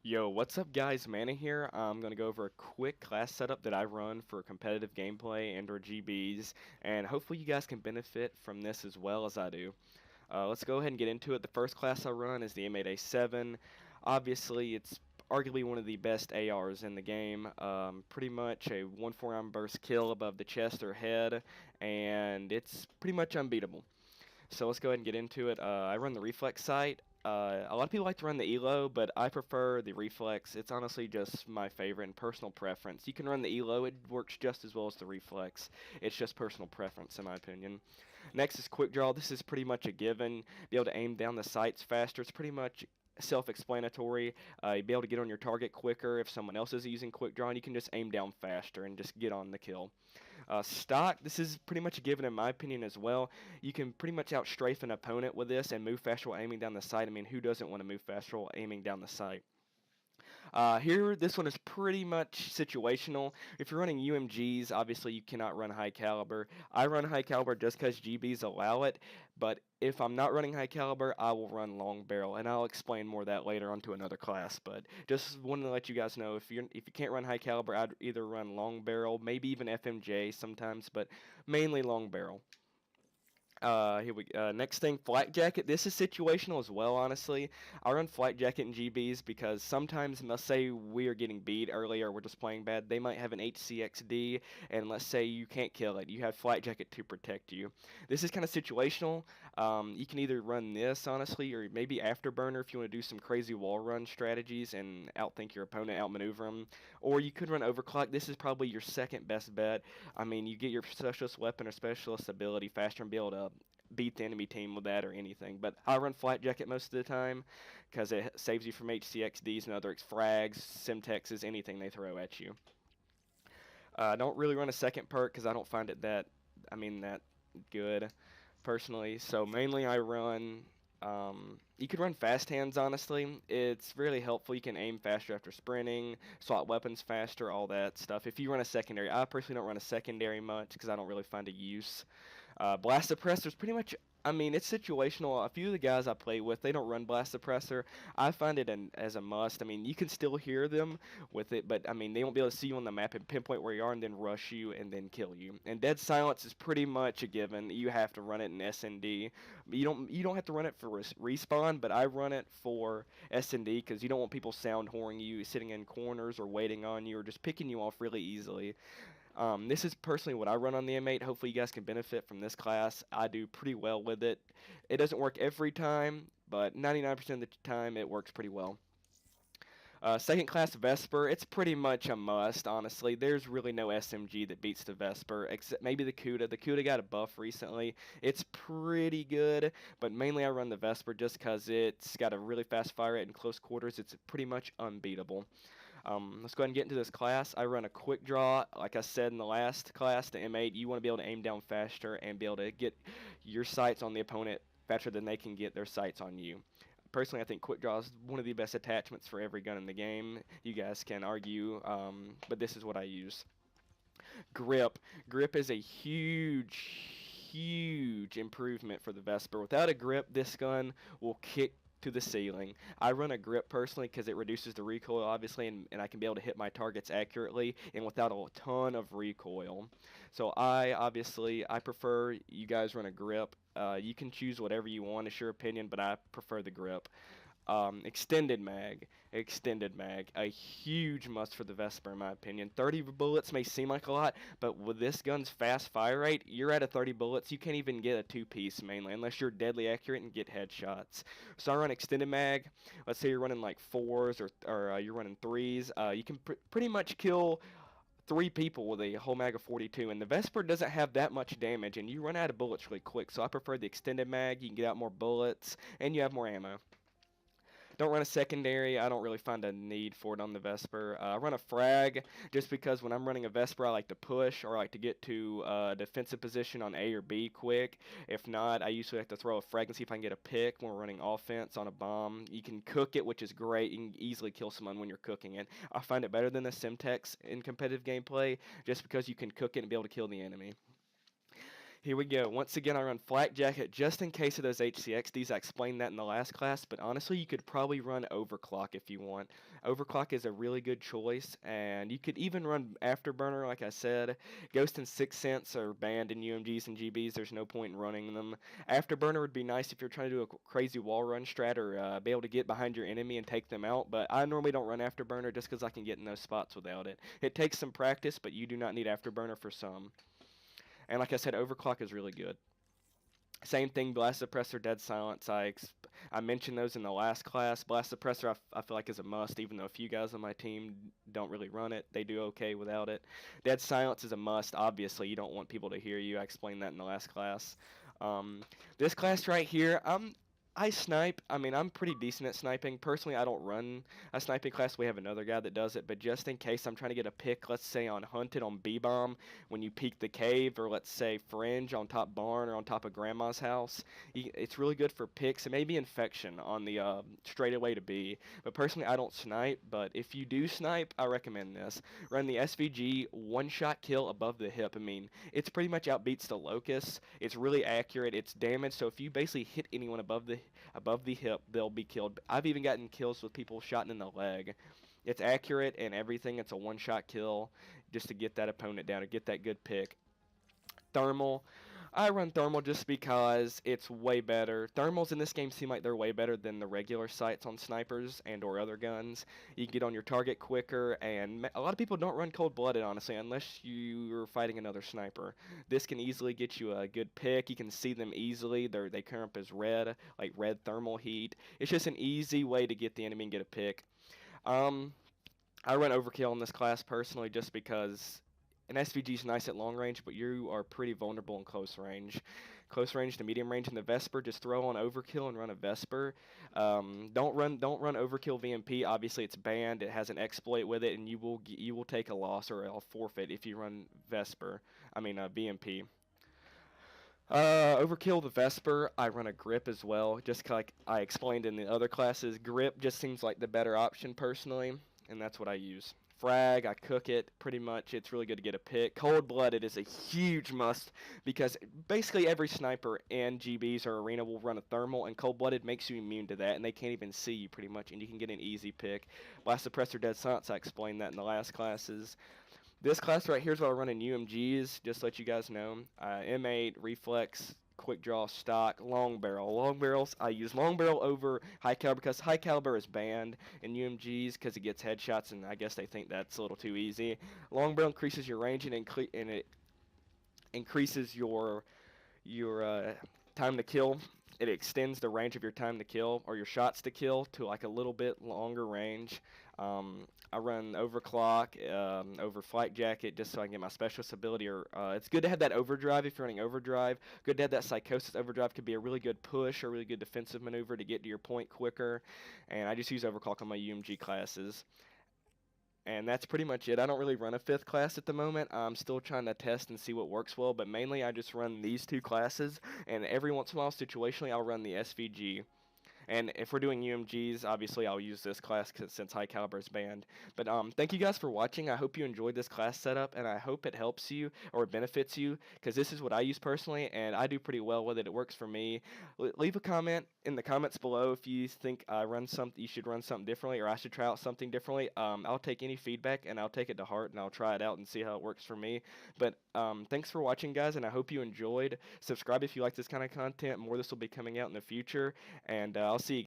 Yo, what's up guys? Mana here. I'm going to go over a quick class setup that I run for competitive gameplay and or GBs, and hopefully you guys can benefit from this as well as I do. Let's go ahead and get into it. The first class I run is the M8A7. Obviously, it's arguably one of the best ARs in the game. Pretty much a 1 4-round burst kill above the chest or head, and it's pretty much unbeatable. So let's go ahead and get into it. I run the reflex sight. A lot of people like to run the elo, but I prefer the reflex. It's honestly just my favorite and personal preference. You can run the elo, it works just as well as the reflex. It's just personal preference in my opinion. Next is quick draw. This is pretty much a given. Be able to aim down the sights faster. It's pretty much self-explanatory. You'll be able to get on your target quicker if someone else is using quick draw, and you can just aim down faster and just get on the kill. Stock, this is pretty much a given in my opinion as well. You can pretty much outstrafe an opponent with this and move faster while aiming down the sight. I mean, who doesn't want to move faster while aiming down the sight? Here, this one is pretty much situational. If you're running UMGs, obviously you cannot run high caliber. I run high caliber just because GBs allow it, but if I'm not running high caliber, I will run long barrel, and I'll explain more of that later onto another class. But just wanted to let you guys know if you can't run high caliber, I'd either run long barrel, maybe even FMJ sometimes, but mainly long barrel. Next thing, flight jacket. This is situational as well, honestly. I run flight jacket in GBs because sometimes, let's say we are getting beat early or we're just playing bad, they might have an HCXD, and let's say you can't kill it. You have flight jacket to protect you. This is kind of situational. You can either run this, honestly, or maybe afterburner if you want to do some crazy wall run strategies and outthink your opponent, outmaneuver them. Or you could run overclock. This is probably your second best bet. I mean, you get your specialist weapon or specialist ability faster and be able to beat the enemy team with that or anything. But I run flight jacket most of the time because it saves you from HCXDs and other frags, Simtexes, anything they throw at you. I don't really run a second perk because I don't find it that good personally. So mainly I run. You could run fast hands, honestly. It's really helpful. You can aim faster after sprinting, swap weapons faster, all that stuff. If you run a secondary, I personally don't run a secondary much because I don't really find a use. Blast suppressor's pretty much. I mean, it's situational. A few of the guys I play with, they don't run blast suppressor. I find it as a must. I mean, you can still hear them with it, but I mean, they won't be able to see you on the map and pinpoint where you are and then rush you and then kill you. And dead silence is pretty much a given. You have to run it in SND. You don't have to run it for respawn, but I run it for SND because you don't want people sound whoring you, sitting in corners or waiting on you or just picking you off really easily. This is personally what I run on the M8. Hopefully, you guys can benefit from this class. I do pretty well with it. It doesn't work every time, but 99% of the time, it works pretty well. Second class Vesper, it's pretty much a must, honestly. There's really no SMG that beats the Vesper, except maybe the Kuda. The Kuda got a buff recently. It's pretty good, but mainly I run the Vesper just because it's got a really fast fire rate in close quarters. It's pretty much unbeatable. Let's go ahead and get into this class. I run a quick draw. Like I said in the last class, the M8, you want to be able to aim down faster and be able to get your sights on the opponent faster than they can get their sights on you. Personally, I think quick draw is one of the best attachments for every gun in the game. You guys can argue, but this is what I use. Grip. Grip is a huge improvement for the Vesper. Without a grip, this gun will kick to the ceiling. I run a grip personally because it reduces the recoil, obviously, and I can be able to hit my targets accurately and without a ton of recoil. So I prefer you guys run a grip. You can choose whatever you want, it's your opinion, but I prefer the grip. Extended mag. Extended mag. A huge must for the Vesper, in my opinion. 30 bullets may seem like a lot, but with this gun's fast fire rate, you're at a 30 bullets. You can't even get a two-piece, mainly, unless you're deadly accurate and get headshots. So I run extended mag. Let's say you're running like fours or you're running threes. You can pretty much kill three people with a whole mag of 42, and the Vesper doesn't have that much damage, and you run out of bullets really quick, so I prefer the extended mag. You can get out more bullets, and you have more ammo. Don't run a secondary. I don't really find a need for it on the Vesper. I run a frag just because when I'm running a Vesper, I like to push or I like to get to a defensive position on A or B quick. If not, I usually like to throw a frag and see if I can get a pick when we're running offense on a bomb. You can cook it, which is great. You can easily kill someone when you're cooking it. I find it better than the Simtex in competitive gameplay just because you can cook it and be able to kill the enemy. Here we go. Once again, I run flak jacket just in case of those HCXDs. I explained that in the last class, but honestly, you could probably run overclock if you want. Overclock is a really good choice, and you could even run afterburner, like I said. Ghost and Sixth Sense are banned in UMGs and GBs. There's no point in running them. Afterburner would be nice if you're trying to do a crazy wall run strat or be able to get behind your enemy and take them out, but I normally don't run afterburner just because I can get in those spots without it. It takes some practice, but you do not need afterburner for some. And like I said, overclock is really good. Same thing, Blast Suppressor, Dead Silence. I mentioned those in the last class. Blast Suppressor, I feel like is a must, even though a few guys on my team don't really run it. They do okay without it. Dead Silence is a must. Obviously, you don't want people to hear you. I explained that in the last class. Um, this class right here, I snipe. I mean, I'm pretty decent at sniping. Personally, I don't run a sniping class. We have another guy that does it, but just in case I'm trying to get a pick, let's say on Hunted on B-Bomb, when you peek the cave, or let's say Fringe on top barn or on top of Grandma's house, it's really good for picks and maybe Infection on the straightaway to B. But personally, I don't snipe, but if you do snipe, I recommend this. Run the SVG one-shot kill above the hip. I mean, it's pretty much outbeats the Locust. It's really accurate. It's damage, so if you basically hit anyone above the hip, they'll be killed. I've even gotten kills with people shot in the leg. It's accurate and everything. It's a one-shot kill just to get that opponent down or get that good pick. Thermal. I run thermal just because it's way better. Thermals in this game seem like they're way better than the regular sights on snipers and or other guns. You can get on your target quicker, and a lot of people don't run cold-blooded, honestly, unless you're fighting another sniper. This can easily get you a good pick. You can see them easily. They come up as red, like red thermal heat. It's just an easy way to get the enemy and get a pick. Um, I run overkill in this class personally just because an SVG is nice at long range, but you are pretty vulnerable in close range. Close range to medium range in the Vesper, just throw on overkill and run a Vesper. Don't run overkill VMP. Obviously, it's banned. It has an exploit with it, and you will take a loss or a forfeit if you run Vesper. I mean VMP. Overkill the Vesper, I run a grip as well. Just like I explained in the other classes, grip just seems like the better option personally, and that's what I use. Frag, I cook it pretty much. It's really good to get a pick. Cold blooded is a huge must because basically every sniper in GBs or arena will run a thermal, and cold blooded makes you immune to that, and they can't even see you pretty much, and you can get an easy pick. Blast Suppressor, Dead Silence, I explained that in the last classes. This class right here is what I run in UMGs, just to let you guys know. M8, Reflex, Quick Draw, Stock, Long Barrel. Long Barrels, I use Long Barrel over High Caliber because High Caliber is banned in UMGs because it gets headshots, and I guess they think that's a little too easy. Long Barrel increases your range, and it increases your time to kill. It extends the range of your time to kill or your shots to kill to like a little bit longer range. I run overclock over flight jacket just so I can get my specialist ability. Or it's good to have that overdrive if you're running overdrive. Good to have that psychosis overdrive. Could be a really good push or really good defensive maneuver to get to your point quicker. And I just use overclock on my UMG classes. And that's pretty much it. I don't really run a fifth class at the moment. I'm still trying to test and see what works well, but mainly I just run these two classes, and every once in a while, situationally, I'll run the SVG. And if we're doing UMGs, obviously I'll use this class since high caliber is banned. But thank you guys for watching. I hope you enjoyed this class setup, and I hope it helps you or benefits you, because this is what I use personally, and I do pretty well with it. It works for me. Leave a comment in the comments below if you think you should run something differently, or I should try out something differently. I'll take any feedback, and I'll take it to heart, and I'll try it out and see how it works for me. But thanks for watching, guys, and I hope you enjoyed. Subscribe if you like this kind of content. More of this will be coming out in the future, and I'll see you